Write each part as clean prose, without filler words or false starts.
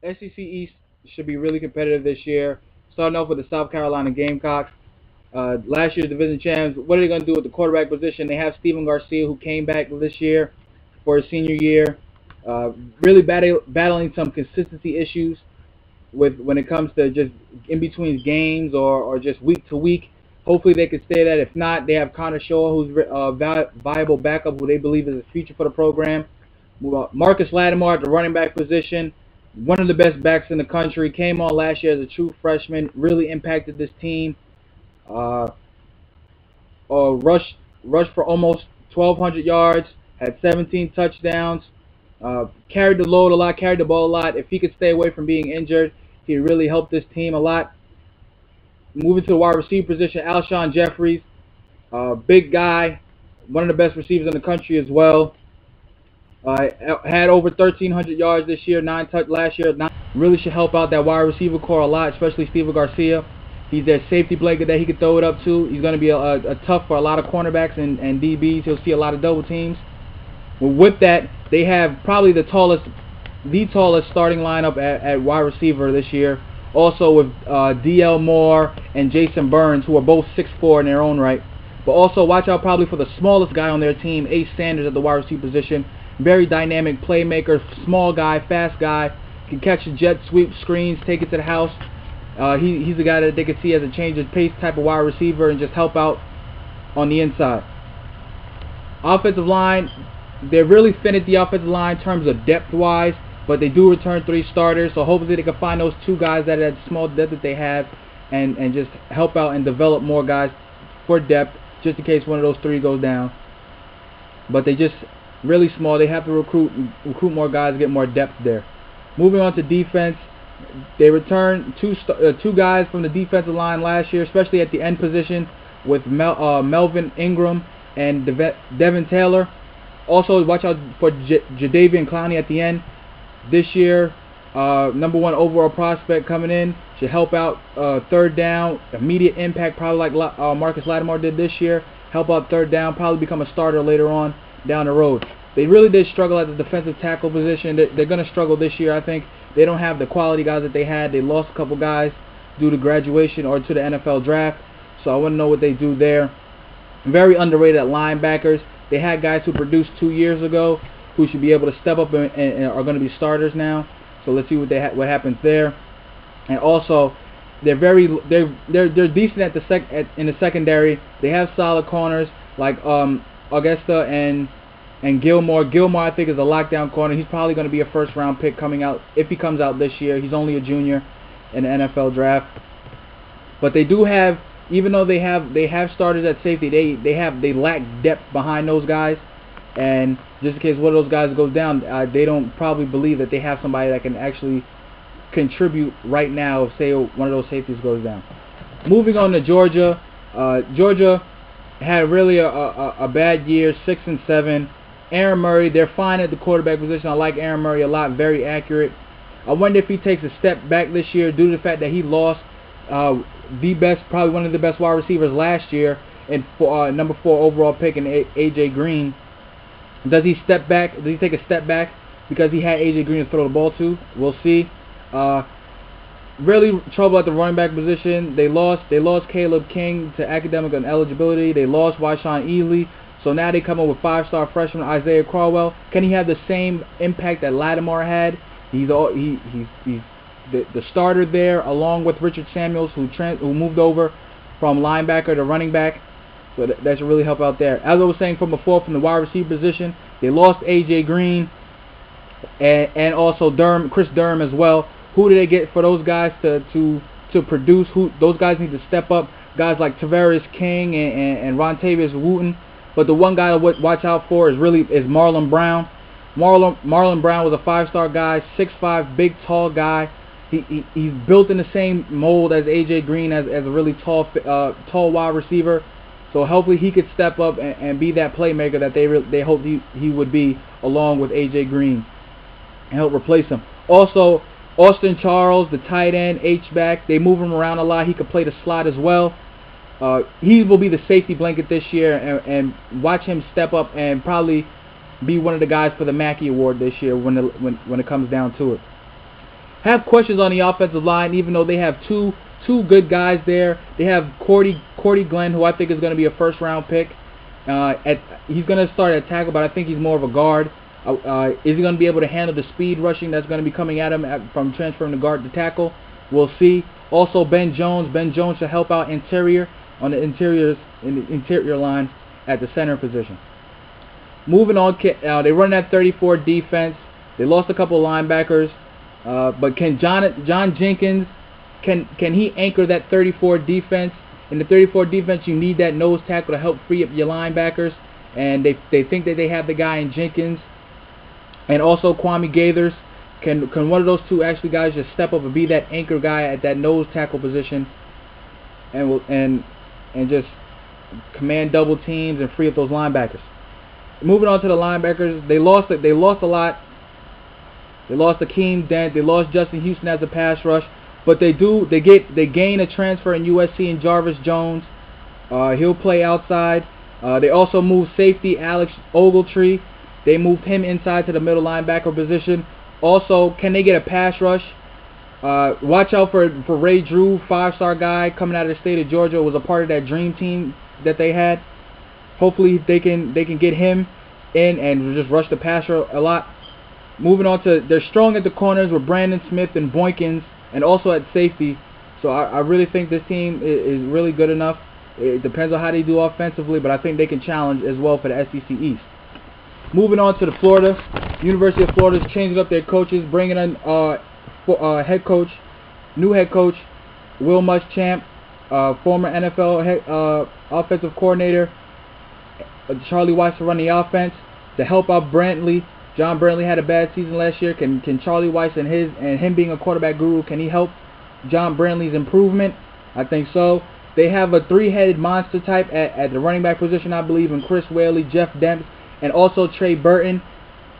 SEC East should be really competitive this year. Starting off with the South Carolina Gamecocks. Last year's division champs. What are they going to do with the quarterback position? They have Steven Garcia, who came back this year for his senior year. Uh, really battling some consistency issues with when it comes to just in between games or just week to week. Hopefully they can stay that. If not, they have Connor Shaw, who's a viable backup, who they believe is a future for the program. Marcus Lattimore at the running back position, one of the best backs in the country. Came on last year as a true freshman, really impacted this team. Uh, rushed for almost 1,200 yards, had 17 touchdowns, carried the load a lot, carried the ball a lot. If he could stay away from being injured, he really helped this team a lot. Moving to the wide receiver position, Alshon Jeffries, big guy, one of the best receivers in the country as well. Had over 1,300 yards this year, 9 touch last year. Really should help out that wide receiver core a lot, especially Steven Garcia. He's that safety blanket that he could throw it up to. He's going to be a tough for a lot of cornerbacks and DBs. He'll see a lot of double teams. Well, with that, they have probably the tallest starting lineup at wide receiver this year. Also with D.L. Moore and Jason Burns, who are both 6'4" in their own right. But also watch out probably for the smallest guy on their team, Ace Sanders at the wide receiver position. Very dynamic playmaker, small guy, fast guy, can catch a jet sweep, screens, take it to the house. He's a guy that they could see as a change of pace type of wide receiver and just help out on the inside. Offensive line, they're really thin at the offensive line in terms of depth-wise, but they do return 3 starters, so hopefully they can find those 2 guys that at small depth that they have and just help out and develop more guys for depth just in case one of those 3 goes down. But they just really small. They have to recruit more guys, get more depth there. Moving on to defense, they returned 2 guys from the defensive line last year, especially at the end position with Melvin Ingram and Devin Taylor. Also, watch out for Jadeveon Clowney at the end. This year, #1 overall prospect coming in, should help out third down, immediate impact, probably like Marcus Lattimore did this year. Help out third down, probably become a starter later on down the road. They really did struggle at the defensive tackle position. They're going to struggle this year, I think. They don't have the quality guys that they had. They lost a couple guys due to graduation or to the NFL draft. So I want to know what they do there. Very underrated at linebackers. They had guys who produced 2 years ago who should be able to step up and are going to be starters now. So let's see what happens there. And also, they're decent at in the secondary. They have solid corners like Augusta and Gilmore. Gilmore, I think, is a lockdown corner. He's probably going to be a first-round pick coming out if he comes out this year. He's only a junior in the NFL draft. But they do have, even though they have starters at safety, they lack depth behind those guys. And just in case one of those guys goes down, they don't probably believe that they have somebody that can actually contribute right now if, say, one of those safeties goes down. Moving on to Georgia. Georgia had really a bad year, 6-7. Aaron Murray, they're fine at the quarterback position. I like Aaron Murray a lot, very accurate. I wonder if he takes a step back this year due to the fact that he lost probably one of the best wide receivers last year and #4 overall pick in A.J. Green. Does he step back? Does he take a step back because he had A.J. Green to throw the ball to? We'll see. Really trouble at the running back position. They lost Caleb King to academic ineligibility. They lost Wyshawn Ely. So now they come up with 5-star freshman Isaiah Crowell. Can he have the same impact that Lattimore had? He's the starter there, along with Richard Samuels, who moved over from linebacker to running back. So that should really help out there. As I was saying from before, from the wide receiver position, they lost A.J. Green and also Chris Durham as well. Who do they get for those guys to produce? Those guys need to step up. Guys like Tavares King and Rontavious Wooten. But the one guy to watch out for is Marlon Brown. Marlon Brown was a 5-star guy, 6'5", big, tall guy. He's built in the same mold as A.J. Green as a really tall wide receiver. So hopefully he could step up and be that playmaker that they hope he would be, along with A.J. Green, and help replace him. Also, Austin Charles, the tight end, H-back, they move him around a lot. He could play the slot as well. He will be the safety blanket this year, and watch him step up and probably be one of the guys for the Mackey Award this year when it comes down to it. Have questions on the offensive line, even though they have two good guys there. They have Cordy Glenn, who I think is going to be a first-round pick. He's going to start at tackle, but I think he's more of a guard. Is he going to be able to handle the speed rushing that's going to be coming at him from transferring the guard to tackle? We'll see. Also, Ben Jones. Ben Jones should help out in the interior line at the center position. Moving on, they run that 34 defense. They lost a couple linebackers, but can John Jenkins, can he anchor that 34 defense? In the 34 defense, you need that nose tackle to help free up your linebackers, and they think that they have the guy in Jenkins, and also Kwame Gaithers. Can one of those two actually guys just step up and be that anchor guy at that nose tackle position, and just command double teams and free up those linebackers? Moving on to the linebackers, they lost a lot. They lost Akeem Dent. They lost Justin Houston as a pass rush, but they gain a transfer in USC in Jarvis Jones. He'll play outside. They also moved safety Alex Ogletree. They moved him inside to the middle linebacker position. Also, can they get a pass rush? Watch out for Ray Drew, 5-star guy coming out of the state of Georgia. Was a part of that dream team that they had. Hopefully they can get him in and just rush the passer a lot. Moving on to, they're strong at the corners with Brandon Smith and Boykins, and also at safety. So I really think this team is really good enough. It depends on how they do offensively, but I think they can challenge as well for the SEC East. Moving on to the Florida. University of Florida is changing up their coaches, bringing in new head coach, Will Muschamp, former NFL offensive coordinator, Charlie Weiss to run the offense to help out Brantley. John Brantley had a bad season last year. Can Charlie Weiss and him being a quarterback guru, can he help John Brantley's improvement? I think so. They have a three-headed monster type at the running back position, I believe, in Chris Whaley, Jeff Demps, and also Trey Burton.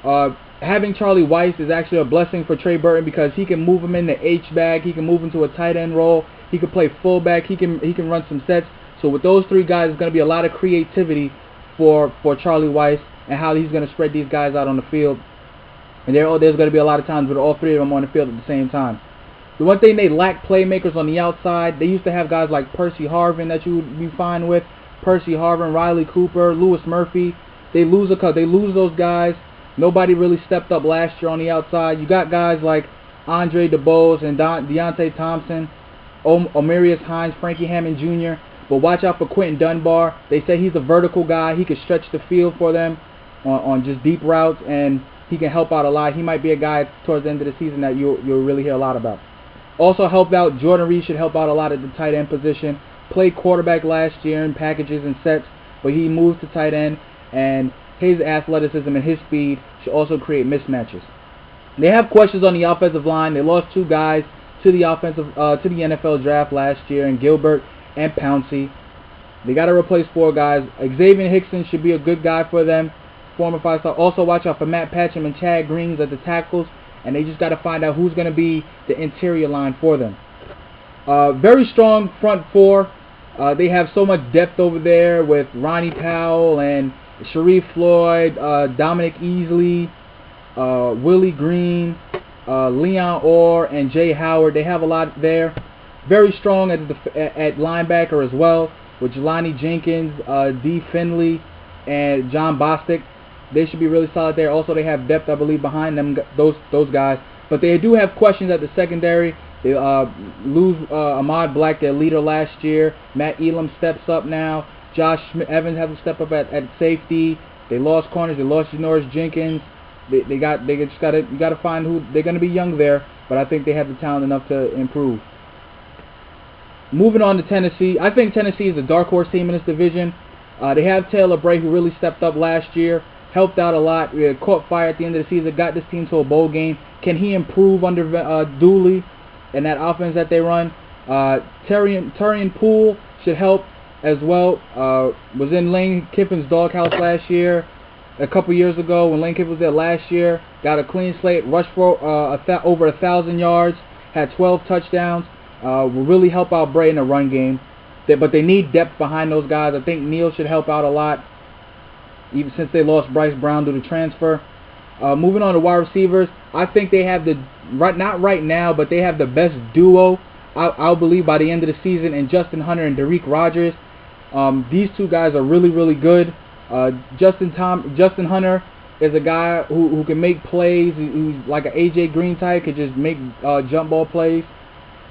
Having Charlie Weiss is actually a blessing for Trey Burton because he can move him in the H-back. He can move him to a tight end role. He can play fullback. He can run some sets. So with those three guys, it's going to be a lot of creativity for Charlie Weiss and how he's going to spread these guys out on the field. And there's going to be a lot of times with all three of them on the field at the same time. The one thing, they lack playmakers on the outside. They used to have guys like Percy Harvin that you would be fine with. Percy Harvin, Riley Cooper, Lewis Murphy. They lose those guys. Nobody really stepped up last year on the outside. You got guys like Andre DeBose and Deontay Thompson, Omarius Hines, Frankie Hammond Jr. But watch out for Quentin Dunbar. They say he's a vertical guy. He can stretch the field for them on just deep routes, and he can help out a lot. He might be a guy towards the end of the season that you'll really hear a lot about. Also helped out, Jordan Reed should help out a lot at the tight end position. Played quarterback last year in packages and sets, but he moved to tight end, and his athleticism and his speed should also create mismatches. They have questions on the offensive line. They lost two guys to the NFL draft last year, in Gilbert and Pouncey. They got to replace 4 guys. Xavier Hickson should be a good guy for them, former 5-star. Also watch out for Matt Patcham and Chad Greens at the tackles, and they just got to find out who's going to be the interior line for them. Very strong front 4. They have so much depth over there with Ronnie Powell and Sharif Floyd, Dominic Easley, Willie Green, Leon Orr, and Jay Howard. They have a lot there. Very strong at linebacker as well, with Jelani Jenkins, D. Finley, and John Bostic. They should be really solid there. Also, they have depth, I believe, behind them, those guys. But they do have questions at the secondary. They lose Ahmad Black, their leader last year. Matt Elam steps up now. Josh Evans has to step up at safety. They lost corners. They lost Janoris Jenkins. You got to find who they're going to be young there, but I think they have the talent enough to improve. Moving on to Tennessee, I think Tennessee is a dark horse team in this division. They have Taylor Bray, who really stepped up last year, helped out a lot. Caught fire at the end of the season, got this team to a bowl game. Can he improve under Dooley and that offense that they run? Turian Poole should help as well. Was in Lane Kiffin's doghouse last year, a couple years ago when Lane Kiffin was there last year. Got a clean slate, rushed for over 1,000 yards, had 12 touchdowns. Will really help out Bray in the run game. But they need depth behind those guys. I think Neal should help out a lot, even since they lost Bryce Brown due to transfer. Moving on to wide receivers, I think they have not right now, but they have the best duo, I'll believe, by the end of the season, and Justin Hunter and Derek Rogers. These two guys are really, really good. Justin Hunter is a guy who can make plays. Who's like an AJ Green type, could just make jump ball plays.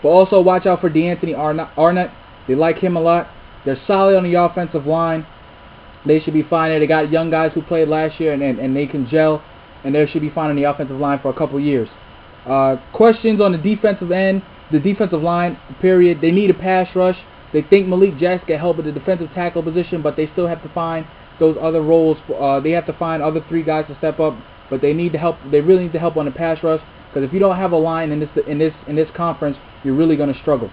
But also watch out for DeAnthony Arnott. They like him a lot. They're solid on the offensive line. They should be fine there. They got young guys who played last year, and they can gel, and they should be fine on the offensive line for a couple years. Questions on the defensive end, the defensive line, period. They need a pass rush. They think Malik Jackson can help at the defensive tackle position, but they still have to find those other roles. They have to find other 3 guys to step up, but they need to help. They really need to help on the pass rush, because if you don't have a line in this conference, you're really going to struggle.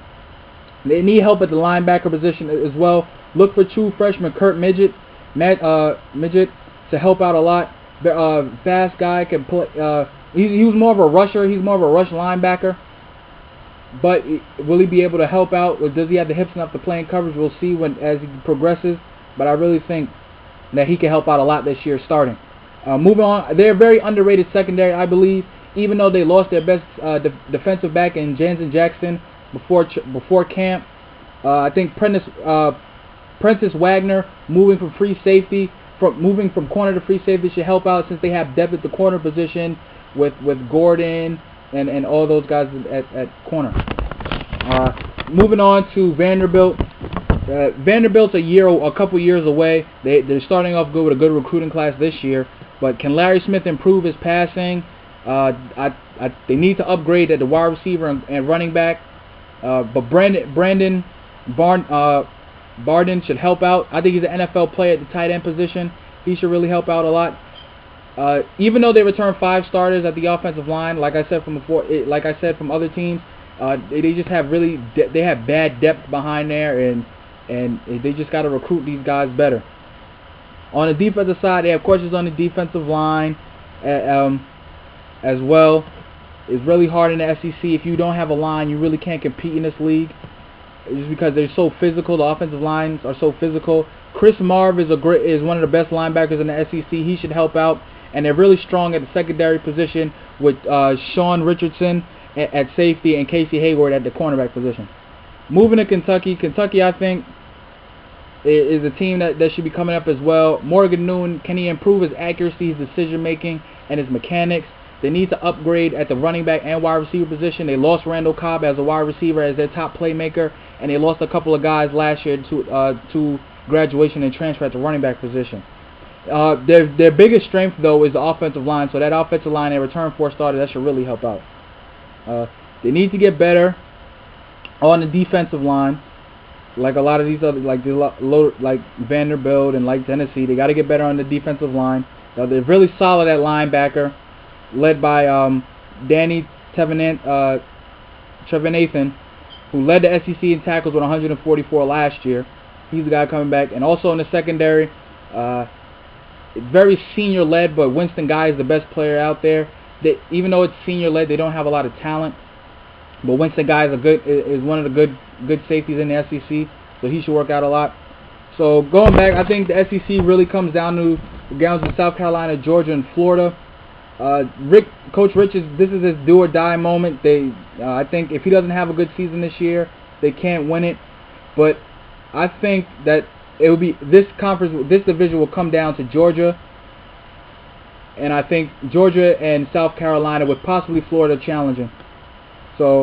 They need help at the linebacker position as well. Look for true freshman Kurt Midget to help out a lot. Fast guy, can play. He was more of a rusher. He's more of a rush linebacker. But will he be able to help out, or does he have the hips enough to play in coverage? We'll see as he progresses. But I really think that he can help out a lot this year starting. Moving on, they're a very underrated secondary, I believe. Even though they lost their best defensive back in Jansen Jackson before camp, I think Prentice Wagner moving from corner to free safety should help out, since they have depth at the corner position with Gordon and all those guys at corner. Moving on to Vanderbilt. Vanderbilt's a couple years away. They're starting off good with a good recruiting class this year, but can Larry Smith improve his passing? They need to upgrade at the wide receiver and running back. But Brandon Barden should help out. I think he's an NFL player at the tight end position. He should really help out a lot. Even though they return 5 starters at the offensive line, like I said from other teams, they just have they have bad depth behind there, and they just got to recruit these guys better. On the defensive side, they have questions on the defensive line as well. It's really hard in the SEC. If you don't have a line, you really can't compete in this league, just because they're so physical. The offensive lines are so physical. Chris Marv is one of the best linebackers in the SEC. He should help out, and they're really strong at the secondary position with Sean Richardson at safety and Casey Hayward at the cornerback position. Moving to Kentucky. Kentucky, I think, is a team that should be coming up as well. Morgan Newman, can he improve his accuracy, his decision making, and his mechanics? They need to upgrade at the running back and wide receiver position. They lost Randall Cobb as a wide receiver, as their top playmaker, and they lost a couple of guys last year to graduation and transfer at the running back position. Their biggest strength, though, is the offensive line. So that offensive line, they return 4 starters, that should really help out. They need to get better on the defensive line. Like a lot of these other, like Vanderbilt and like Tennessee, they got to get better on the defensive line. They're really solid at linebacker, led by Danny Trevanathan, who led the SEC in tackles with 144 last year. He's the guy coming back. And also in the secondary, very senior-led, but Winston Guy is the best player out there. Even though it's senior-led, they don't have a lot of talent. But Winston Guy is one of the good safeties in the SEC, so he should work out a lot. So going back, I think the SEC really comes down to South Carolina, Georgia, and Florida. Coach Rich this is his do or die moment. I think if he doesn't have a good season this year, they can't win it. But I think that it will be this division will come down to Georgia, and I think Georgia and South Carolina, with possibly Florida challenging. So